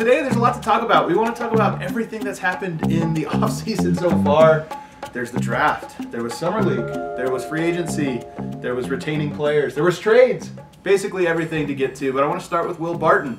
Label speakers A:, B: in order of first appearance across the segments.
A: Today there's a lot to talk about. We want to talk about everything that's happened in the offseason so far. There's the draft, there was summer league, there was free agency, there was retaining players, there was trades. Basically everything to get to, but I want to start with Will Barton.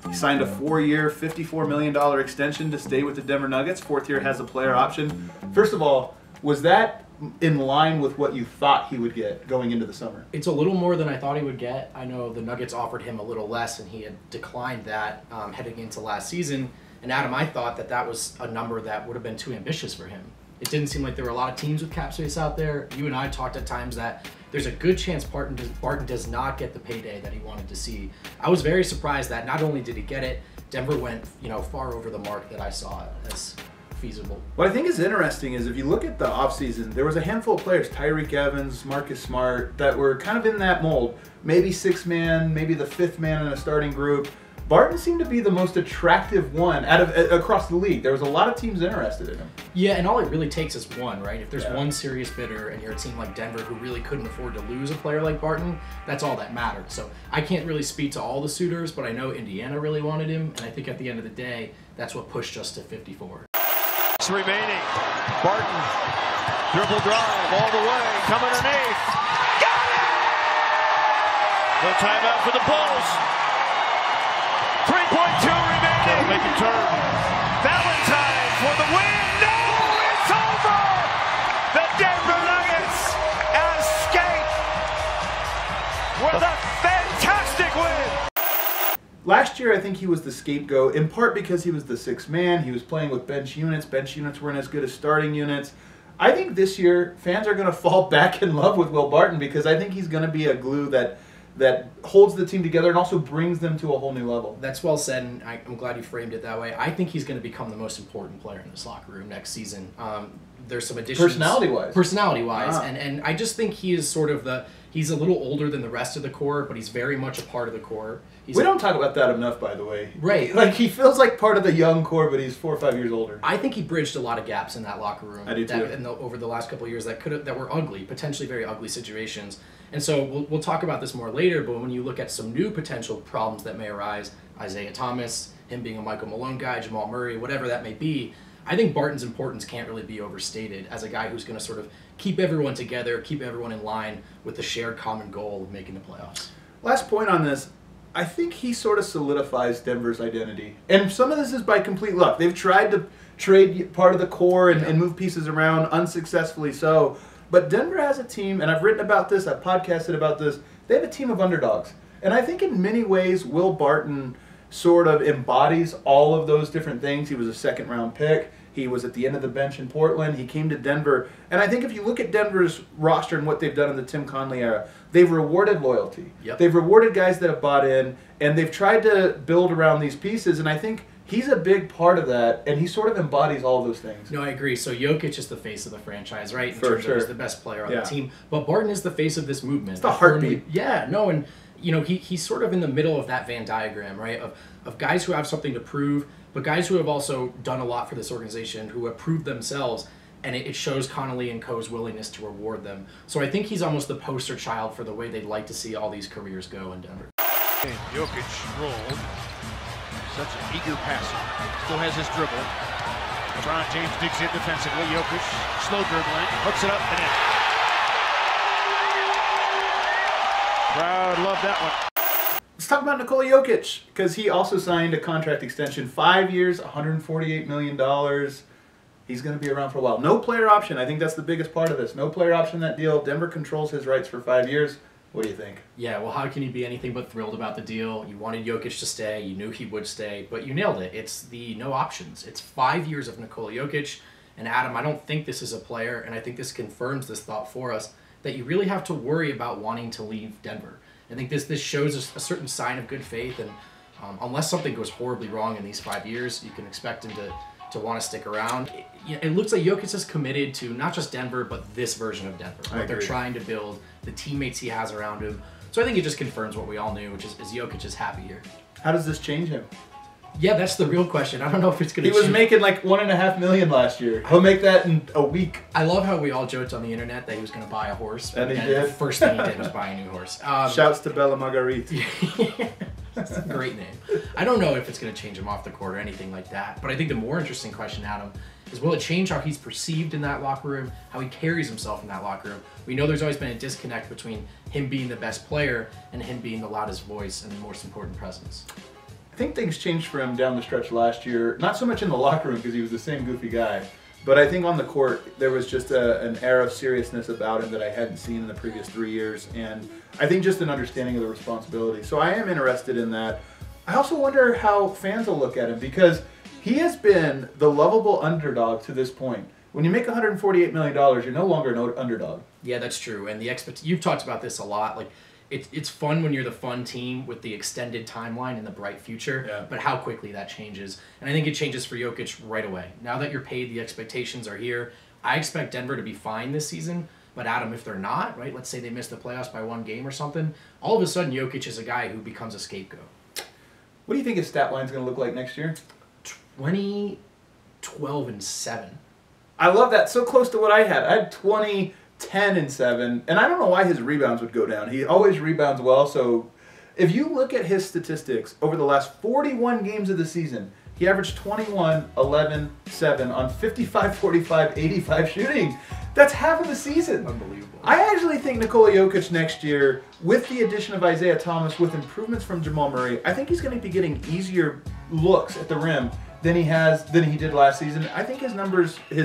A: He signed a 4-year, $54 million extension to stay with the Denver Nuggets. 4th year has a player option. First of all, was that in line with what you thought he would get going into the summer?
B: It's a little more than I thought he would get. I know the Nuggets offered him a little less, and he had declined that heading into last season. And Adam, I thought that that was a number that would have been too ambitious for him. It didn't seem like there were a lot of teams with cap space out there. You and I talked at times that there's a good chance Barton does not get the payday that he wanted to see. I was very surprised that not only did he get it, Denver went far over the mark that I saw as feasible.
A: What I think is interesting is if you look at the offseason, there was a handful of players, Tyreke Evans, Marcus Smart, that were kind of in that mold. Maybe 6th man, maybe the 5th man in a starting group. Barton seemed to be the most attractive one across the league. There was a lot of teams interested in him.
B: Yeah, and all it really takes is one, right? If there's one serious bidder and you're a team like Denver who really couldn't afford to lose a player like Barton, that's all that mattered. So I can't really speak to all the suitors, but I know Indiana really wanted him, and I think at the end of the day, that's what pushed us to 54.
C: Remaining. Barton, dribble drive all the way, come underneath. Got it! No timeout for the Bulls. 3.2 remaining. Make a turn. Valentine for the win. No, it's over. The Denver Nuggets escape with a fantastic win.
A: Last year, I think he was the scapegoat, in part because he was the 6th man. He was playing with bench units. Bench units weren't as good as starting units. I think this year, fans are going to fall back in love with Will Barton because I think he's going to be a glue that holds the team together and also brings them to a whole new level.
B: That's well said, and I'm glad you framed it that way. I think he's going to become the most important player in this locker room next season. There's some additions. Personality-wise. And I just think he is sort of he's a little older than the rest of the core, but he's very much a part of the core.
A: We don't talk about that enough, by the way.
B: Right.
A: Like, he feels like part of the young core, but he's 4 or 5 years older.
B: I think he bridged a lot of gaps in that locker room.
A: I do too.
B: Over the last couple of years that were ugly, potentially very ugly situations. And so we'll talk about this more later, but when you look at some new potential problems that may arise, Isaiah Thomas, him being a Michael Malone guy, Jamal Murray, whatever that may be, I think Barton's importance can't really be overstated as a guy who's going to sort of keep everyone together, keep everyone in line with the shared common goal of making the playoffs.
A: Last point on this, I think he sort of solidifies Denver's identity. And some of this is by complete luck. They've tried to trade part of the core and move pieces around, unsuccessfully so. But Denver has a team, and I've written about this, I've podcasted about this, they have a team of underdogs. And I think in many ways, Will Barton sort of embodies all of those different things. He was a 2nd-round pick. He was at the end of the bench in Portland. He came to Denver. And I think if you look at Denver's roster and what they've done in the Tim Conley era, they've rewarded loyalty.
B: Yep.
A: They've rewarded guys that have bought in, and they've tried to build around these pieces. And I think he's a big part of that, and he sort of embodies all those things.
B: No, I agree. So Jokic is the face of the franchise, right?
A: For sure.
B: He's the best player on the team. But Barton is the face of this movement.
A: It's the heartbeat.
B: Yeah, no, and he's sort of in the middle of that Venn diagram, right? Of guys who have something to prove, but guys who have also done a lot for this organization, who have proved themselves, and it shows Connolly and Co.'s willingness to reward them. So I think he's almost the poster child for the way they'd like to see all these careers go in Denver.
C: Jokic rolled. Such an eager passer. Still has his dribble. LeBron James digs in defensively. Jokic, slow dribbling, hooks it up and in. Crowd loved that one.
A: Let's talk about Nikola Jokic, because he also signed a contract extension, 5 years, $148 million. He's going to be around for a while. No player option. I think that's the biggest part of this. No player option in that deal. Denver controls his rights for 5 years. What do you think?
B: Yeah, well, how can you be anything but thrilled about the deal? You wanted Jokic to stay. You knew he would stay, but you nailed it. It's the no options. It's 5 years of Nikola Jokic. And Adam, I don't think this is a player, and I think this confirms this thought for us, that you really have to worry about wanting to leave Denver. I think this shows a certain sign of good faith, and unless something goes horribly wrong in these 5 years, you can expect him to want to stick around. It looks like Jokic is committed to not just Denver, but this version of Denver. What they're trying to build, the teammates he has around him. So I think it just confirms what we all knew, which is Jokic is happy here.
A: How does this change him?
B: Yeah, that's the real question. I don't know if it's going to
A: change. He was making like $1.5 million last year. He'll make that in a week.
B: I love how we all joked on the internet that he was going to buy a horse.
A: And he did.
B: The first thing he did was buy a new horse.
A: Shouts to Bella Marguerite.
B: It's a great name. I don't know if it's going to change him off the court or anything like that, but I think the more interesting question, Adam, is will it change how he's perceived in that locker room, how he carries himself in that locker room? We know there's always been a disconnect between him being the best player and him being the loudest voice and the most important presence.
A: I think things changed for him down the stretch last year, not so much in the locker room because he was the same goofy guy, but I think on the court there was just an air of seriousness about him that I hadn't seen in the previous 3 years, and I think just an understanding of the responsibility. So I am interested in that. I also wonder how fans will look at him because he has been the lovable underdog to this point. When you make $148 million, you're no longer an underdog.
B: Yeah, that's true. And you've talked about this a lot. Like, it's fun when you're the fun team with the extended timeline and the bright future, but how quickly that changes. And I think it changes for Jokic right away. Now that you're paid, the expectations are here. I expect Denver to be fine this season. But Adam, if they're not, right, let's say they miss the playoffs by 1 game or something, all of a sudden Jokic is a guy who becomes a scapegoat.
A: What do you think his stat line's going to look like next year?
B: 20, 12, and 7.
A: I love that. So close to what I had. I had 20, 10, and 7. And I don't know why his rebounds would go down. He always rebounds well. So if you look at his statistics over the last 41 games of the season, he averaged 21, 11, 7 on 55, 45, 85 shooting. That's half of the season.
B: Unbelievable.
A: I actually think Nikola Jokic next year, with the addition of Isaiah Thomas, with improvements from Jamal Murray, I think he's going to be getting easier looks at the rim than he did last season. I think his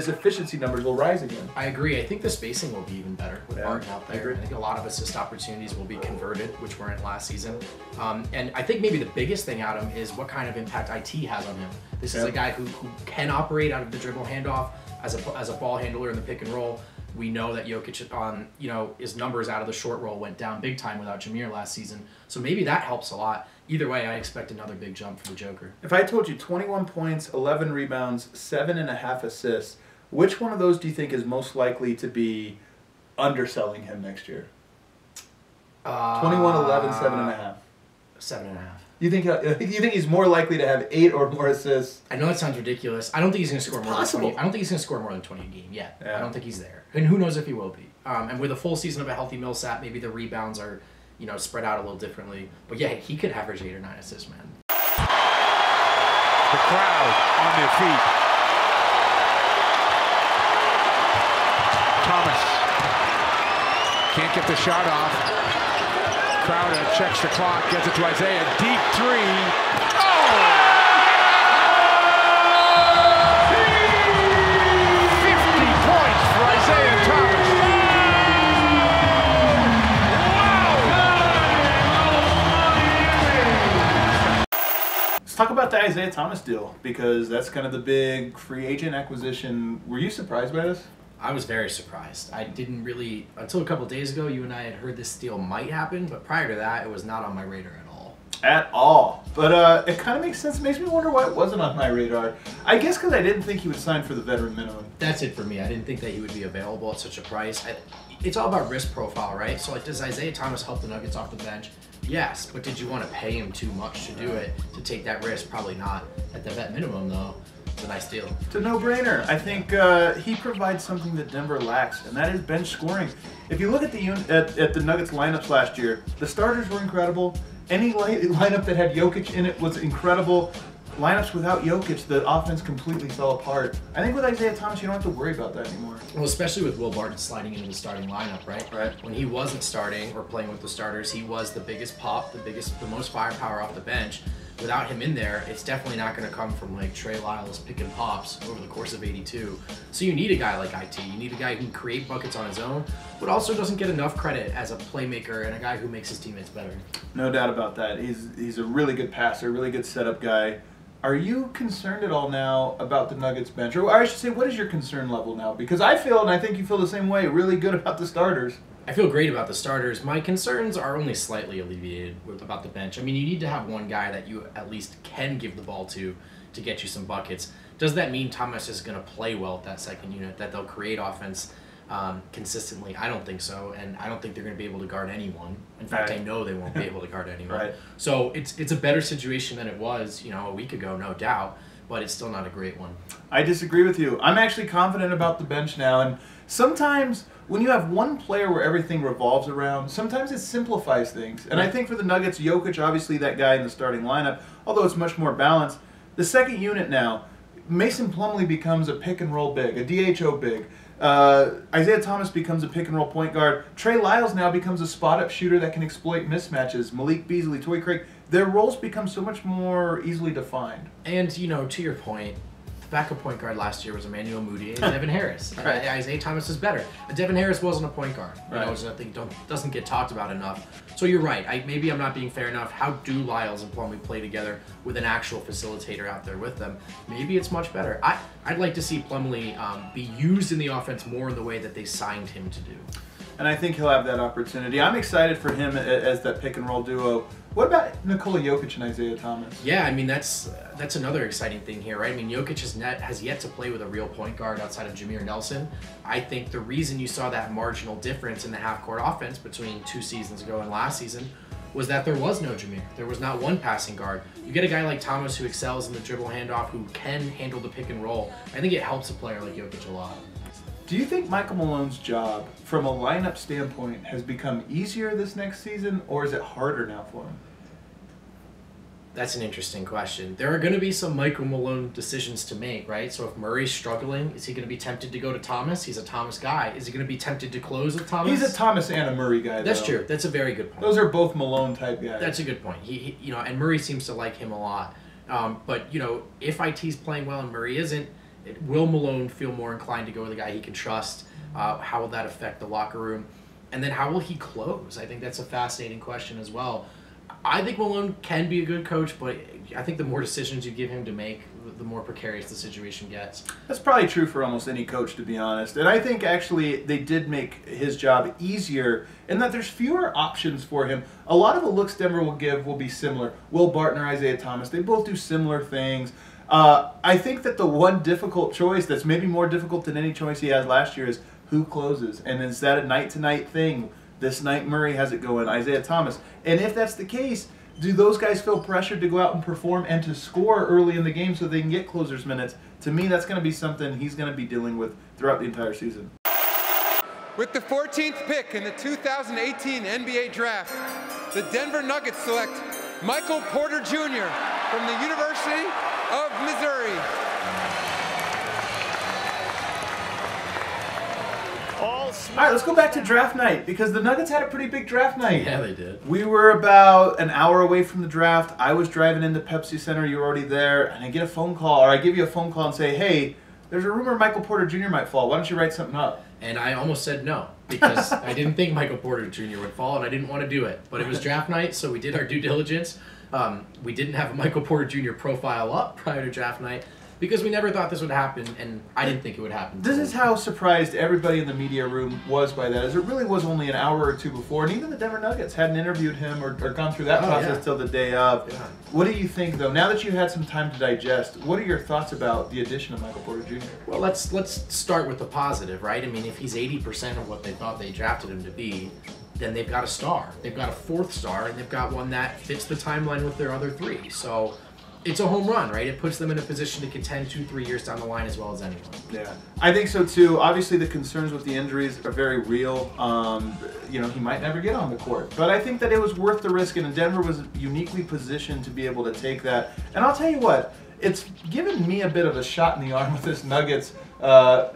A: efficiency numbers will rise again.
B: I agree. I think the spacing will be even better with Barton out there. I think a lot of assist opportunities will be converted, which weren't last season. And I think maybe the biggest thing, Adam, is what kind of impact IT has on him. This is a guy who can operate out of the dribble handoff as a ball handler in the pick and roll. We know that Jokic, his numbers out of the short roll went down big time without Jameer last season. So maybe that helps a lot. Either way, I expect another big jump for the Joker.
A: If I told you 21 points, 11 rebounds, 7.5 assists, which one of those do you think is most likely to be underselling him next year? 21, 11, 7.5.
B: 7.5.
A: You think he's more likely to have 8 or more assists?
B: I know that sounds ridiculous. I don't think he's going to score more than 20. I don't think he's going to score more than 20 a game yet. Yeah. I don't think he's there. And who knows if he will be. And with a full season of a healthy Millsap, maybe the rebounds are, spread out a little differently. But yeah, he could average 8 or 9 assists, man.
C: The crowd on their feet. Thomas can't get the shot off. Crowder checks the clock, gets it to Isaiah. Deep 3. Oh! 50 points for Isaiah Thomas. Wow!
A: Let's talk about the Isaiah Thomas deal, because that's kind of the big free agent acquisition. Were you surprised by this?
B: I was very surprised. I didn't really, until a couple days ago, you and I had heard this deal might happen, but prior to that, it was not on my radar at all.
A: At all. But it kind of makes sense. It makes me wonder why it wasn't on my radar. I guess because I didn't think he would sign for the veteran minimum.
B: That's it for me. I didn't think that he would be available at such a price. It's all about risk profile, right? So, does Isaiah Thomas help the Nuggets off the bench? Yes, but did you want to pay him too much to do it, to take that risk? Probably not. At the vet minimum, though, it's a nice deal.
A: It's a no-brainer. I think he provides something that Denver lacks, and that is bench scoring. If you look at the Nuggets lineups last year, the starters were incredible. Any lineup that had Jokic in it was incredible. Lineups without Jokic, the offense completely fell apart. I think with Isaiah Thomas, you don't have to worry about that anymore.
B: Well, especially with Will Barton sliding into the starting lineup, right?
A: Right.
B: When he wasn't starting or playing with the starters, he was the biggest pop, the most firepower off the bench. Without him in there, it's definitely not going to come from like Trey Lyles picking pops over the course of 82. So you need a guy like IT. You need a guy who can create buckets on his own, but also doesn't get enough credit as a playmaker and a guy who makes his teammates better.
A: No doubt about that. He's a really good passer, really good setup guy. Are you concerned at all now about the Nuggets bench? Or I should say, what is your concern level now? Because I feel, and I think you feel the same way, really good about the starters.
B: I feel great about the starters. My concerns are only slightly alleviated about the bench. I mean, you need to have one guy that you at least can give the ball to get you some buckets. Does that mean Thomas is going to play well at that second unit, that they'll create offense consistently? I don't think so, and I don't think they're going to be able to guard anyone. In fact, I know they won't be able to guard anyone.
A: Right.
B: So it's a better situation than it was, a week ago, no doubt, but it's still not a great one.
A: I disagree with you. I'm actually confident about the bench now, and sometimes when you have one player where everything revolves around, sometimes it simplifies things. And I think for the Nuggets, Jokic, obviously that guy in the starting lineup, although it's much more balanced. The second unit now, Mason Plumlee becomes a pick-and-roll big, a DHO big. Isaiah Thomas becomes a pick-and-roll point guard. Trey Lyles now becomes a spot-up shooter that can exploit mismatches. Malik Beasley, Torrey Craig, their roles become so much more easily defined.
B: And, you know, to your point, the backup point guard last year was Emmanuel Moody and Devin Harris.
A: Right.
B: Isaiah Thomas is better. Devin Harris wasn't a point guard. You know, which I think doesn't get talked about enough. So you're right. Maybe I'm not being fair enough. How do Lyles and Plumlee play together with an actual facilitator out there with them? Maybe it's much better. I'd like to see Plumlee be used in the offense more in the way that they signed him to do.
A: And I think he'll have that opportunity. I'm excited for him as that pick-and-roll duo. What about Nikola Jokic and Isaiah Thomas?
B: Yeah, I mean, that's another exciting thing here, right? I mean, Jokic has yet to play with a real point guard outside of Jameer Nelson. I think the reason you saw that marginal difference in the half-court offense between 2 seasons ago and last season was that there was no Jameer. There was not one passing guard. You get a guy like Thomas who excels in the dribble handoff, who can handle the pick and roll. I think it helps a player like Jokic a lot.
A: Do you think Michael Malone's job, from a lineup standpoint, has become easier this next season, or is it harder now for him?
B: That's an interesting question. There are going to be some Michael Malone decisions to make, right? So if Murray's struggling, is he going to be tempted to go to Thomas? He's a Thomas guy. Is he going to be tempted to close with Thomas?
A: He's a Thomas and a Murray guy, though.
B: That's true. That's a very good point.
A: Those are both Malone-type guys.
B: That's a good point. He you know, and Murray seems to like him a lot. But, you know, if IT's playing well and Murray isn't, will Malone feel more inclined to go with a guy he can trust? How will that affect the locker room? And then how will he close? I think that's a fascinating question as well. I think Malone can be a good coach, but I think the more decisions you give him to make, the more precarious the situation gets.
A: That's probably true for almost any coach, to be honest. And I think actually they did make his job easier in that there's fewer options for him. A lot of the looks Denver will give will be similar. Will Barton or Isaiah Thomas, they both do similar things. I think that the one difficult choice that's maybe more difficult than any choice he has last year is who closes. And is that a night-to-night thing? This night Murray has it going, Isaiah Thomas. And if that's the case, do those guys feel pressured to go out and perform and to score early in the game so they can get closers minutes? To me, that's going to be something he's going to be dealing with throughout the entire season.
D: With the 14th pick in the 2018 NBA Draft, the Denver Nuggets select Michael Porter Jr. from the University of Missouri.
A: All right, let's go back to draft night, because the Nuggets had a pretty big draft night.
B: Yeah, they did.
A: We were about an hour away from the draft. I was driving into Pepsi Center. You were already there. And I get a phone call, or I give you a phone call and say, hey, there's a rumor Michael Porter Jr. might fall. Why don't you write something up?
B: And I almost said no, because I didn't think Michael Porter Jr. would fall, and I didn't want to do it. But it was draft night, so we did our due diligence. We didn't have a Michael Porter Jr. profile up prior to draft night, because we never thought this would happen, and I didn't think it would happen.
A: This is how surprised everybody in the media room was by that, as it really was only an hour or two before, and even the Denver Nuggets hadn't interviewed him or gone through that process till the day of.
B: Yeah.
A: What do you think, though? Now that you had some time to digest, what are your thoughts about the addition of Michael Porter Jr.?
B: Well, let's start with the positive, right? I mean, if he's 80% of what they thought they drafted him to be, then they've got a star. They've got a fourth star, and they've got one that fits the timeline with their other three. So it's a home run, right? It puts them in a position to contend 2-3 years down the line as well as anyone.
A: Yeah, I think so too. Obviously, the concerns with the injuries are very real. You know, he might never get on the court, but I think that it was worth the risk, and Denver was uniquely positioned to be able to take that. And I'll tell you what, it's given me a bit of a shot in the arm with this Nuggets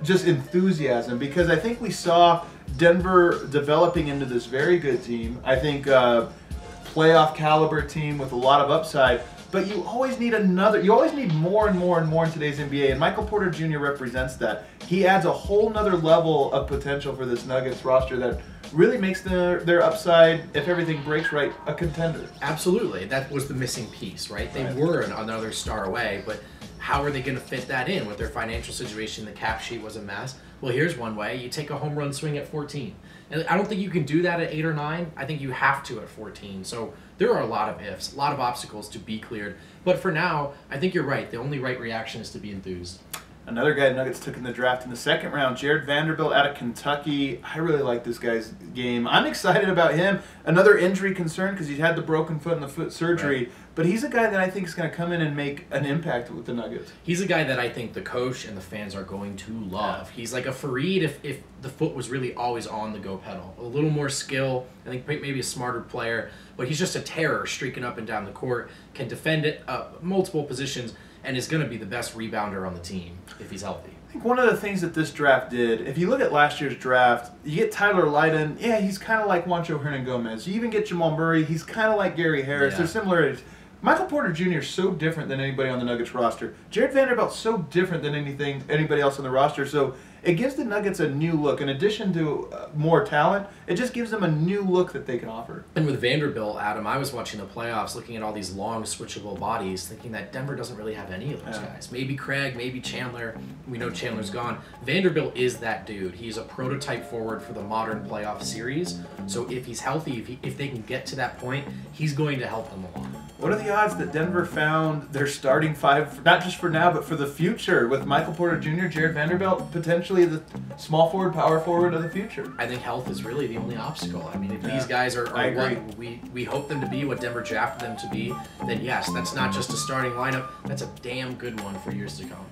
A: just enthusiasm, because I think we saw Denver developing into this very good team. I think playoff caliber team with a lot of upside. But you always need you always need more and more and more in today's NBA, and Michael Porter Jr. represents that. He adds a whole nother level of potential for this Nuggets roster that really makes their upside, if everything breaks right, a contender.
B: Absolutely. That was the missing piece, right? They were another star away, but how are they going to fit that in with their financial situation? The cap sheet was a mess. Well, here's one way. You take a home run swing at 14. And I don't think you can do that at 8 or 9. I think you have to at 14. So there are a lot of ifs, a lot of obstacles to be cleared. But for now, I think you're right. The only right reaction is to be enthused.
A: Another guy Nuggets took in the draft in the second round, Jarred Vanderbilt out of Kentucky. I really like this guy's game. I'm excited about him. Another injury concern because he had the broken foot and the foot surgery. Right. But he's a guy that I think is going to come in and make an impact with the Nuggets.
B: He's a guy that I think the coach and the fans are going to love. He's like a Fareed if the foot was really always on the go pedal. A little more skill. I think maybe a smarter player. But he's just a terror streaking up and down the court. Can defend it multiple positions. And is going to be the best rebounder on the team if he's healthy.
A: I think one of the things that this draft did, if you look at last year's draft, you get Tyler Lydon. Yeah, he's kind of like Juancho Hernan-Gomez. You even get Jamal Murray. He's kind of like Gary Harris.
B: Yeah.
A: They're similar. Michael Porter Jr. is so different than anybody on the Nuggets roster. Jarred Vanderbilt's so different than anybody else on the roster. So it gives the Nuggets a new look. In addition to more talent, it just gives them a new look that they can offer.
B: And with Vanderbilt, Adam, I was watching the playoffs, looking at all these long switchable bodies, thinking that Denver doesn't really have any of those guys. Maybe Craig, maybe Chandler. We know Chandler's gone. Vanderbilt is that dude. He's a prototype forward for the modern playoff series. So if he's healthy, if they can get to that point, he's going to help them along.
A: What are the odds that Denver found their starting five, not just for now, but for the future, with Michael Porter Jr., Jarred Vanderbilt, potentially the small forward, power forward of the future?
B: I think health is really the only obstacle. I mean, if these guys are what we hope them to be, what Denver drafted them to be, then yes, that's not just a starting lineup. That's a damn good one for years to come.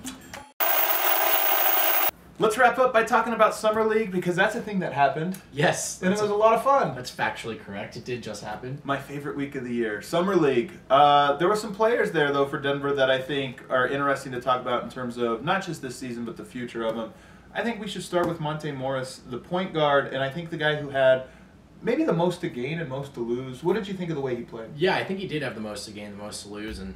A: Let's wrap up by talking about Summer League, because that's a thing that happened.
B: Yes.
A: And it was a lot of fun.
B: That's factually correct. It did just happen.
A: My favorite week of the year. Summer League. There were some players there, though, for Denver that I think are interesting to talk about in terms of not just this season, but the future of them. I think we should start with Monte Morris, the point guard, and I think the guy who had maybe the most to gain and most to lose. What did you think of the way he played?
B: Yeah, I think he did have the most to gain, the most to lose. And,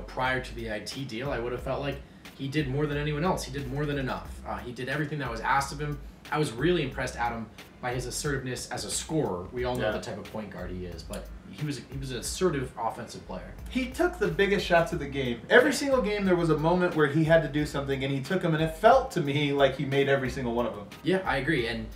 B: prior to the IT deal, I would have felt like he did more than anyone else. He did more than enough. He did everything that was asked of him. I was really impressed, Adam, by his assertiveness as a scorer. We all know the type of point guard he is, but he was an assertive offensive player.
A: He took the biggest shots of the game. Every single game there was a moment where he had to do something, and he took them, and it felt to me like he made every single one of them.
B: Yeah, I agree. And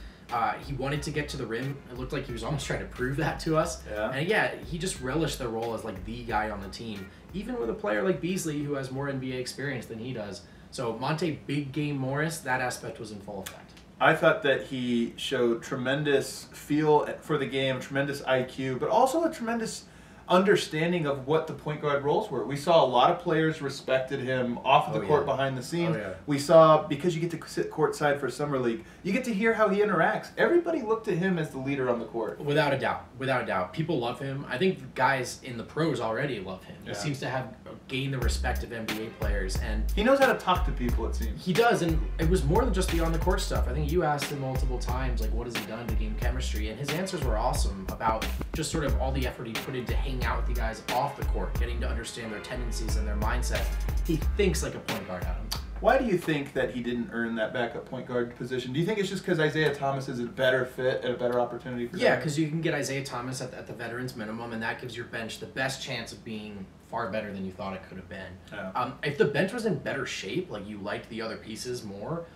B: he wanted to get to the rim. It looked like he was almost trying to prove that to us.
A: Yeah.
B: And he just relished the role as like the guy on the team, even with a player like Beasley who has more NBA experience than he does. So Monte Big Game Morris, that aspect was in full effect.
A: I thought that he showed tremendous feel for the game, tremendous IQ, but also a tremendous understanding of what the point guard roles were. We saw a lot of players respected him off of the court behind the scenes. We saw, because you get to sit courtside for Summer League, you get to hear how he interacts. Everybody looked at him as the leader on the court.
B: Without a doubt. Without a doubt. People love him. I think guys in the pros already love him. He seems to have gained the respect of NBA players. And
A: he knows how to talk to people, it seems.
B: He does, and it was more than just the on-the-court stuff. I think you asked him multiple times, like, what has he done to gain chemistry? And his answers were awesome about just sort of all the effort he put into hanging out with the guys off the court, getting to understand their tendencies and their mindset. He thinks like a point guard, Adam.
A: Why do you think that he didn't earn that backup point guard position? Do you think it's just because Isaiah Thomas is a better fit and a better opportunity for him?
B: Yeah, because you can get Isaiah Thomas at the veterans minimum, and that gives your bench the best chance of being far better than you thought it could have been.
A: Yeah.
B: If the bench was in better shape, like you liked the other pieces more,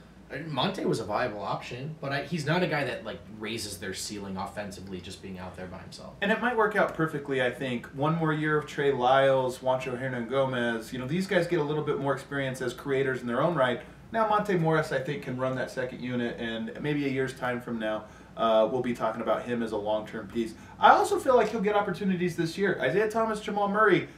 B: Monte was a viable option, but he's not a guy that like raises their ceiling offensively just being out there by himself.
A: And it might work out perfectly, I think. One more year of Trey Lyles, Juancho Hernan-Gomez. These guys get a little bit more experience as creators in their own right. Now Monte Morris, I think, can run that second unit, and maybe a year's time from now, we'll be talking about him as a long-term piece. I also feel like he'll get opportunities this year. Isaiah Thomas, Jamal Murray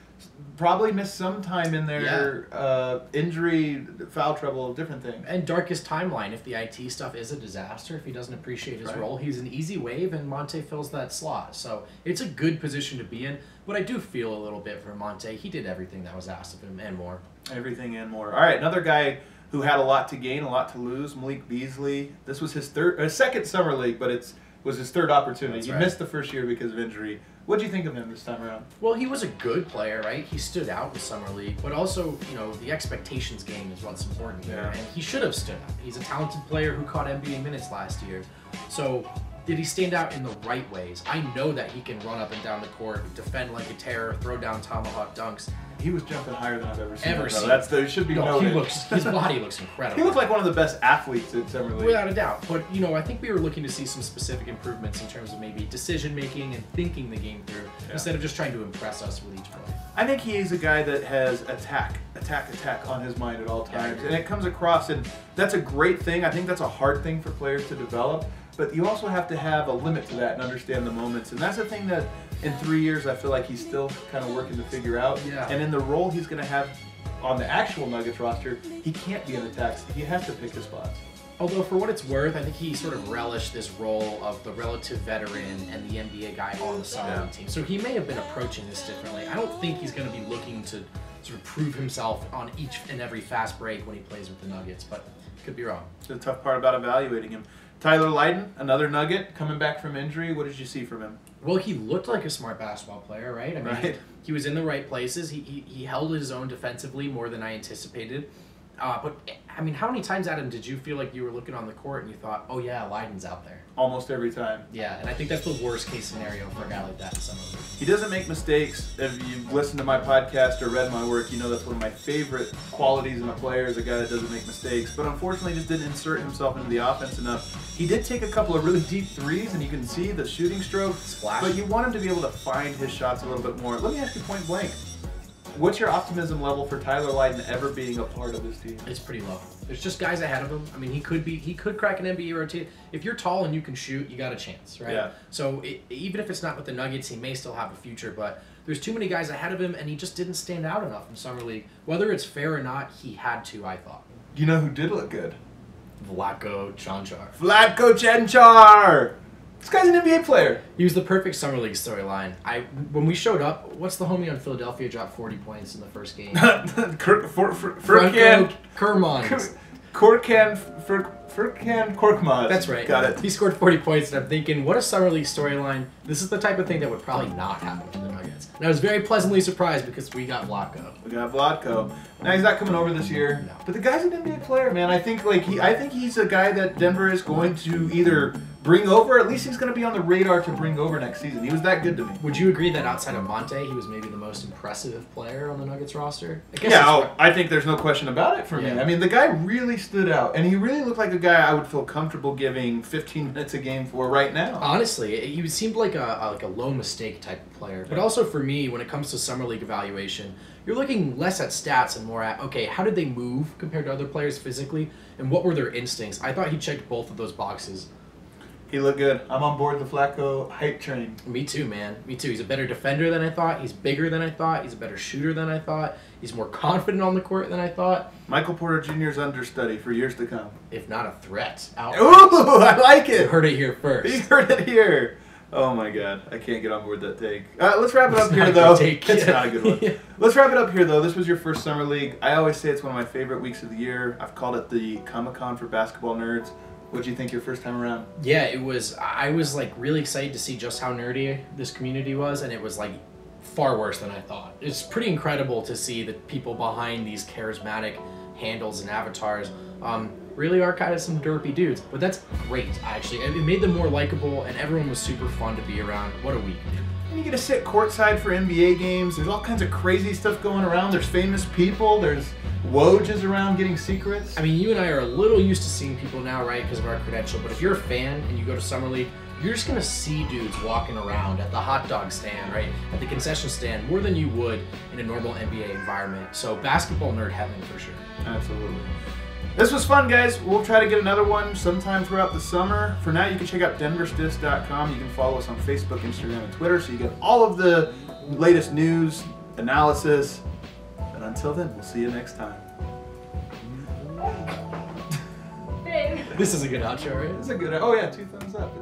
A: probably missed some time in their injury, foul trouble, different things.
B: And darkest timeline, if the IT stuff is a disaster, if he doesn't appreciate his role, he's an easy wave, and Monte fills that slot. So it's a good position to be in, but I do feel a little bit for Monte. He did everything that was asked of him and more.
A: Everything and more. All right, another guy who had a lot to gain, a lot to lose, Malik Beasley. This was his second Summer League, but it was his third opportunity. He missed the first year because of injury. What did you think of him this time around?
B: Well, he was a good player, right? He stood out in Summer League, but also, the expectations game is what's important here, and he should have stood out. He's a talented player who caught NBA minutes last year. So, did he stand out in the right ways? I know that he can run up and down the court, defend like a terror, throw down tomahawk dunks.
A: He was jumping higher than I've ever seen.
B: It
A: should be noted.
B: His body looks incredible.
A: He looked like one of the best athletes in Summer League.
B: Without a doubt. But, I think we were looking to see some specific improvements in terms of maybe decision-making and thinking the game through. instead of just trying to impress us with each play.
A: I think he's a guy that has attack on his mind at all times, and it comes across, and that's a great thing. I think that's a hard thing for players to develop, but you also have to have a limit to that and understand the moments, and that's the thing that in 3 years I feel like he's still kind of working to figure out.
B: Yeah.
A: And in the role he's going to have on the actual Nuggets roster, he can't be an attack. He has to pick his spots.
B: Although, for what it's worth, I think he sort of relished this role of the relative veteran and the NBA guy on the summer league team. So he may have been approaching this differently. I don't think he's going to be looking to sort of prove himself on each and every fast break when he plays with the Nuggets, but could be wrong.
A: It's the tough part about evaluating him. Tyler Lydon, another Nugget, coming back from injury. What did you see from him?
B: Well, he looked like a smart basketball player, right? I mean, he was in the right places. He held his own defensively more than I anticipated. But, I mean, how many times, Adam, did you feel like you were looking on the court and you thought, oh, yeah, Lydon's out there?
A: Almost every time.
B: Yeah, and I think that's the worst-case scenario for a guy like that in summer league.
A: He doesn't make mistakes. If you've listened to my podcast or read my work, you know that's one of my favorite qualities in a player is a guy that doesn't make mistakes. But unfortunately, just didn't insert himself into the offense enough. He did take a couple of really deep threes, and you can see the shooting stroke.
B: Splash.
A: But you want him to be able to find his shots a little bit more. Let me ask you point blank. What's your optimism level for Tyler Lydon ever being a part of this team?
B: It's pretty low. There's just guys ahead of him. I mean, he could crack an NBA rotation. If you're tall and you can shoot, you got a chance, right?
A: Yeah.
B: So even if it's not with the Nuggets, he may still have a future. But there's too many guys ahead of him, and he just didn't stand out enough in summer league. Whether it's fair or not, he had to. I thought.
A: You know who did look good?
B: Vlatko Cancar.
A: Vlatko Cancar. This guy's an NBA player.
B: He was the perfect summer league storyline. When we showed up, what's the homie on Philadelphia dropped 40 points in the first game?
A: Furkan Korkmaz.
B: That's right.
A: Got it.
B: He scored 40 points, and I'm thinking, what a summer league storyline. This is the type of thing that would probably not happen to the Nuggets. And I was very pleasantly surprised because we got Vlatko.
A: We got Vlatko. Now he's not coming over this year,
B: No.
A: but the guy's an NBA player, man. I think he's a guy that Denver is going to either bring over, or at least he's going to be on the radar to bring over next season. He was that good to me.
B: Would you agree that outside of Monte, he was maybe the most impressive player on the Nuggets roster?
A: I think there's no question about it for me. I mean, the guy really stood out, and he really looked like a guy I would feel comfortable giving 15 minutes a game for right now.
B: Honestly, he seemed like a low mistake type of player. But also for me, when it comes to summer league evaluation, you're looking less at stats and more at, okay, how did they move compared to other players physically, and what were their instincts? I thought he checked both of those boxes.
A: He looked good. I'm on board the Vlatko hype train.
B: Me too, man. Me too. He's a better defender than I thought. He's bigger than I thought. He's a better shooter than I thought. He's more confident on the court than I thought.
A: Michael Porter Jr.'s understudy for years to come.
B: If not a threat.
A: Ooh, I like it.
B: You heard it here first.
A: You heard it here. Oh my God, I can't get on board that take. Let's wrap it up here, though. It's not a good one.
B: Yeah.
A: Let's wrap it up here, though. This was your first summer league. I always say it's one of my favorite weeks of the year. I've called it the Comic-Con for basketball nerds. What'd you think your first time around?
B: Yeah, it was. I was like really excited to see just how nerdy this community was, and it was like far worse than I thought. It's pretty incredible to see the people behind these charismatic handles and avatars really are kind of some derpy dudes. But that's great, actually. It made them more likable, and everyone was super fun to be around. What a week.
A: And you get to sit courtside for NBA games. There's all kinds of crazy stuff going around. There's famous people. There's Woj's around getting secrets.
B: I mean, you and I are a little used to seeing people now, right, because of our credential. But if you're a fan and you go to Summer League, you're just going to see dudes walking around at the hot dog stand, right, at the concession stand, more than you would in a normal NBA environment. So basketball nerd heaven for sure.
A: Absolutely. This was fun, guys. We'll try to get another one sometime throughout the summer. For now, you can check out denverstiffs.com. You can follow us on Facebook, Instagram, and Twitter, so you get all of the latest news, analysis. And until then, we'll see you next time.
B: This is a good outro, right?
A: It's a good. Oh yeah, 2 thumbs up.